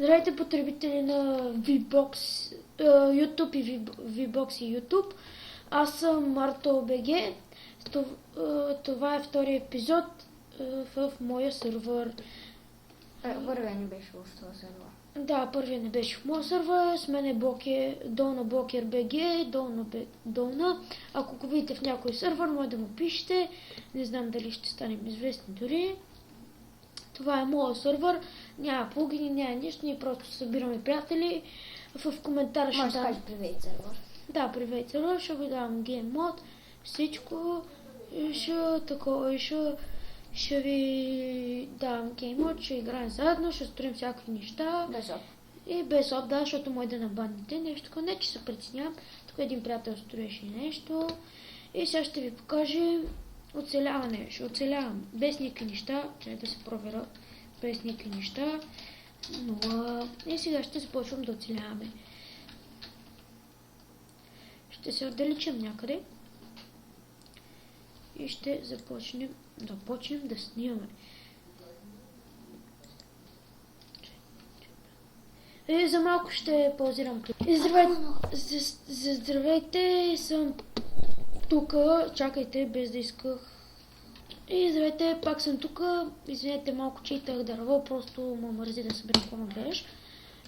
Здравейте, потребители на VBOX, YouTube и VBOX и YouTube. Аз съм Марто БГ. Това е втори епизод в моя сервер. Първият не беше в това сервер. Да, първият не беше в моя сервер. С мен е Долна Блокер БГ, Долна. Ако го видите в някой сервер, може да му пишете. Не знам дали ще станем известни дори. Това е моят сервер, няма плагини, няма нищо, ние просто събираме приятели. В коментара ще дам... Може привет сервер. Да, привет сервер, ще ви давам гейммод, всичко, ще ви давам гейммод, ще играем заедно, ще строим всякакви неща. Без оп. И без оп, да, защото може да набандите нещо такова, не че се притеснявам. Тук един приятел строеше нещо. И сега ще ви покажем оцеляване. Ще оцелявам без никакви неща. Чай да се проверя. Без никакви неща. Но и сега ще започвам да оцеляваме. Ще се отдалечим някъде. И ще започнем да снимаме. За малко ще паузирам клип. Здравейте, съм тук. Чакайте, без да исках. Здравейте, пак съм тук. Извинете, малко читах дърво, просто му мързи да събирам какво гледаш.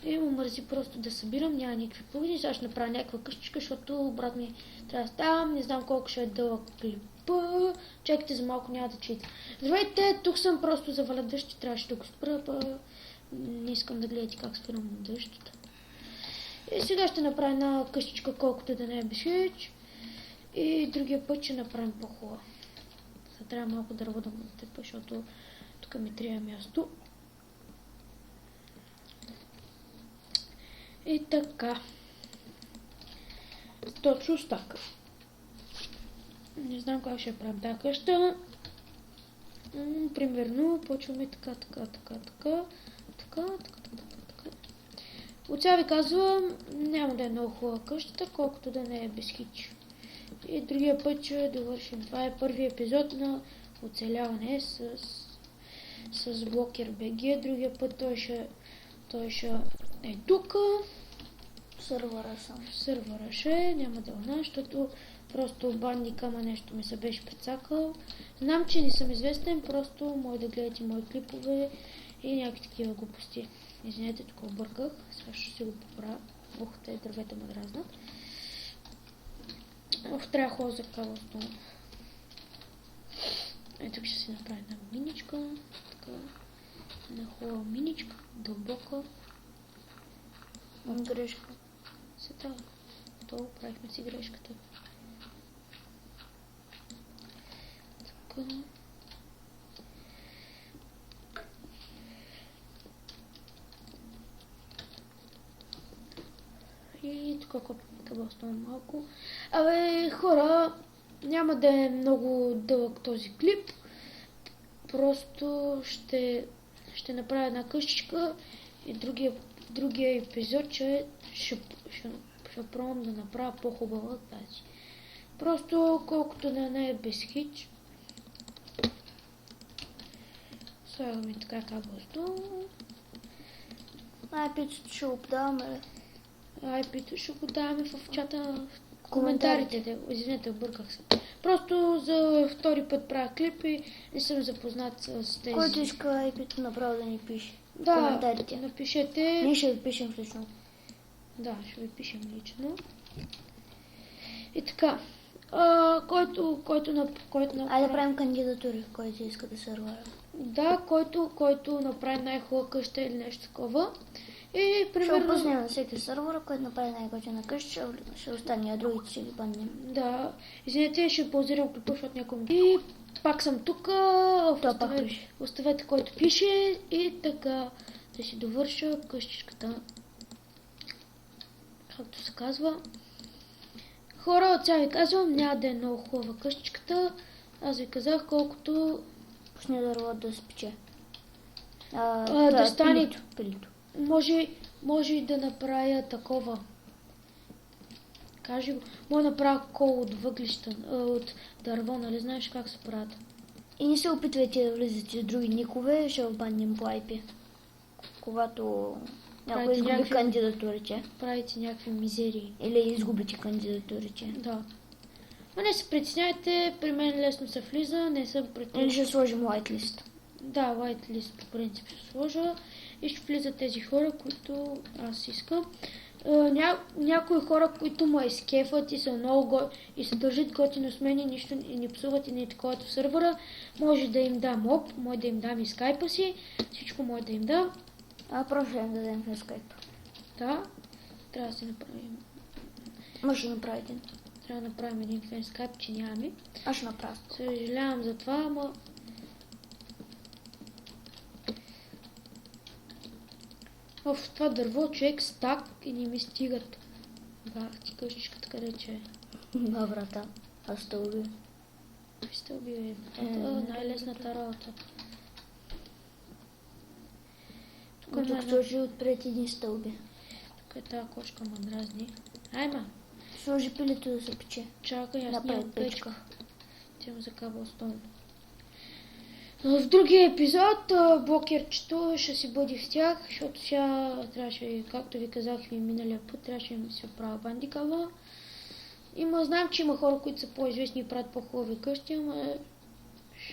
И му мързи просто да събирам, няма никакви плагини. Сега ще направя някаква къщичка, защото брат ми трябва да ставам. Не знам колко ще е дълъг клипа. Чакайте, за малко няма да чита. Здравейте, тук съм просто заваля дъжд и трябваше да го спра. Не искам да гледате как спирам дъждата. И сега ще направя една къщичка, колкото да не е бешич. И другия път ще направим по-хубава. Сега трябва малко дърво да го натъпа, защото тук ми трябва място. И така. Точно с така. Не знам как ще правим тази къща. Примерно, почваме така. От сега ви казвам, няма да е много хубава къщата, колкото да не е без хич. И другия път ще довършим. Това е първият епизод на оцеляване с Блокер БГ. Другия път той ще е тук. Сървъра ще няма да лъна, защото просто бандика нещо ми се беше прецакал. Знам, че не съм известен, просто може да гледате мои клипове и някакви такива глупости. Извинете, тук обърках. Сега ще си го поправя. Те дървета ме дразнат. Трябва хубаво за кавалството. Тук ще си направя една миничка. Така. Една хубава миничка. Дълбока. Грешка. Сега долу правихме си грешката. Така. И тук кабелствам малко. Хора, няма да е много дълъг този клип. Просто ще направя една къщичка и другия епизод ще пробвам да направя по-хубава тази. Просто колкото да не е без хич. Слагаме така кабелство. IP-то ще го подаваме. IP-то ще го даваме в чата, в коментарите. Извинете, обърках се. Просто за втори път правя клип и не съм запознат с тези. Който иска IP-то направо да ни пише. Да, коментарите. Напишете. Ние ще ви пишем лично. Да, ще ви пишем лично. И така. Който направи... Айде да правим кандидатури, който иска да се рвара. Да, който направи най-хубава къща или нещо такова. И примерно... Ще опуснем на всеки сервер, който направи най-готина къща, ще остане, а другите ще ги бандим. Да. Извинете, ще паузирам клипа, защото някой ми... И пак съм тук. Оставете който пише и така да си довърша къщичката. Както се казва. Хора, от сега ви казвам, няма да е много хубава къщичката. Аз ви казах колкото... Пусне дърво да спече. Да стане... Пилито. Може и да направя такова. Кажи го. Може да направя кол от въглища, от дърво, нали знаеш как се правят. И не се опитвайте да влизате с други никове, ще обаним по IP. Когато Някой правите изгуби някакви, кандидатурите. правите някакви мизерии. Или изгубите кандидатурите. Да. Но не се притесняйте, при мен лесно се влиза, не съм Или против. ще сложим whitelist. Да, whitelist по принцип ще сложа и ще влизат тези хора, които аз искам. Някои хора, които ме изкефат и са много и се държат готино с мен и нищо и не псуват и не такова в сървъра, може да им дам ОП, може да им дам и скайпа си, всичко може да им дам. Просто ще им дадем в скайп. Да, трябва да си направим. Може да направи един. Трябва да направим един фен скайп, че нямаме. Аз ще направя. Съжалявам за това, ама... В това дърво човек стак и не ми стигат. Бах ти къщичката къде че е. Да, брата. Аз те убия. Ви сте убили. Най-лесната работа. Тук Тук сложи отпред един стълби. Тук е тази кошка ма дразни. Айма, Сложи пилето да се пече. чакай, аз Направи нямам печка. печка. Тям за каблстон. В другия епизод блокерчето ще си бъде в тях, защото сега трябваше, както ви казах и миналия път, трябваше да си оправя бандикава. Знам, че има хора, които са по-известни и правят по-хубави къщи, ама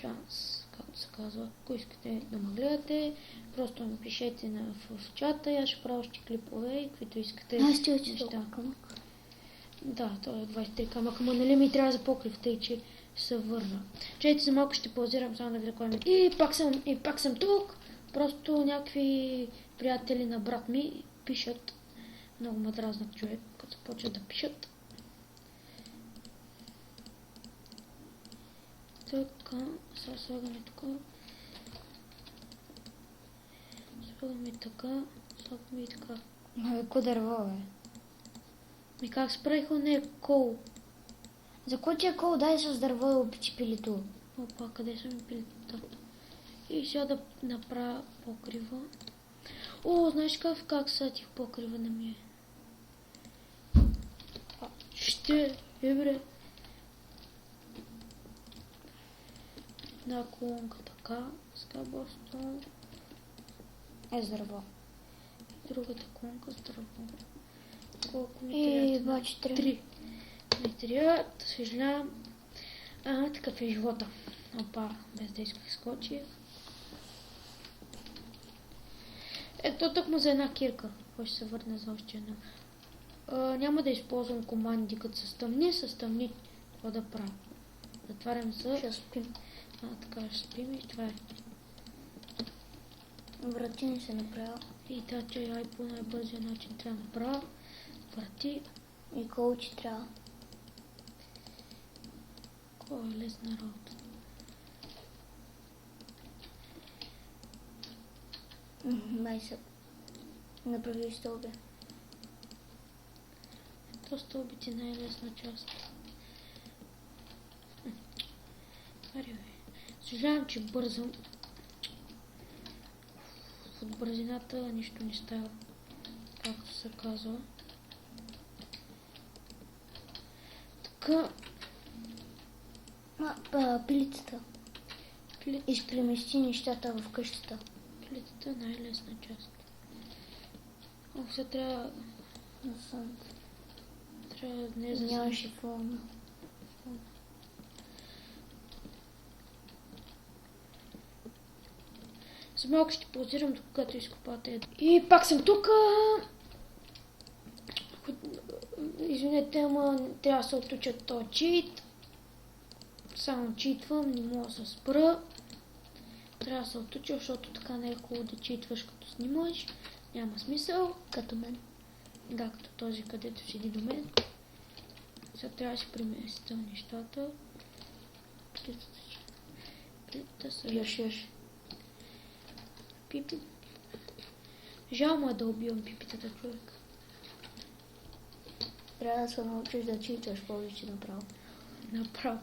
шанс, както се казва. Ако искате да ме гледате, просто ми пишете в чата и аз ще правя още клипове и каквито искате. Аз ти очи неща. толкова камък. Да, той е 23 камъка, ама нали ми трябва за покрив, тъй че се върна. Чайте за малко ще паузирам само да ви рекламирам. И пак съм тук. Просто някакви приятели на брат ми пишат. Много ме дразнат човек, като почват да пишат. Така, сега слагаме тук. Слагаме така, слагаме и така. Ко дърво, бе? Ми как спряха, не е кол. За кой ти е кол? Дай с дърво да опичи пилето. Опа, къде са ми пилетата? И сега да направя покрива. О, знаеш как сатих покрива на ми е? Бре. Една колонка така, с каблстон. Е, с дърво. Другата колонка с дърво. Колко ми И трябва? бачи три. Три. Ми трябва, съжалявам. Такъв е живота. Опа, без да исках скочи. Ето тук му за една кирка. Кой ще се върне за още една. Няма да използвам команди като се стъмни. Се стъмни. Това да правя. Затварям се. Ще спим. Така ще спим и това е. Врати не се направя. И че ай по най-бързия начин трябва да направя. Врати. И кол ти трябва. Кой е лесна работа. Май се. Направи стълби. То стълбите най-лесна част. Съжалявам, че бързам. От бързината нищо не става. Както се казва. Така. Пилицата. Изпремести нещата в къщата. Пилицата е най-лесна част. Сега трябва... Трябва да не засъм. Нямаше фона. За малко ще паузирам, докато изкопате. И пак съм тук. Извинете, ама трябва да се отуча този чит. Само читвам, не мога да се спра. Трябва да се отуча, защото така не е хубаво да читваш като снимаш. Няма смисъл. Като мен. Да, като този, където седи до мен. Сега трябва да си преместя нещата. Плитата са... Яш. Пипи. Жал му е да убивам пипитата, човек. Трябва да се научиш да читаш повече направо. Направо.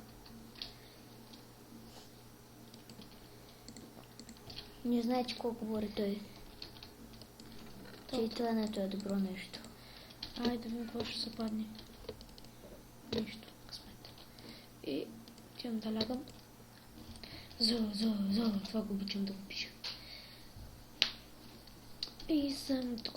Не знаете колко говори той. Читането е добро нещо. Айде да видим какво ще се падне. Нищо, късмет. И отивам да лягам. Това го обичам да го пиша. И съм тук.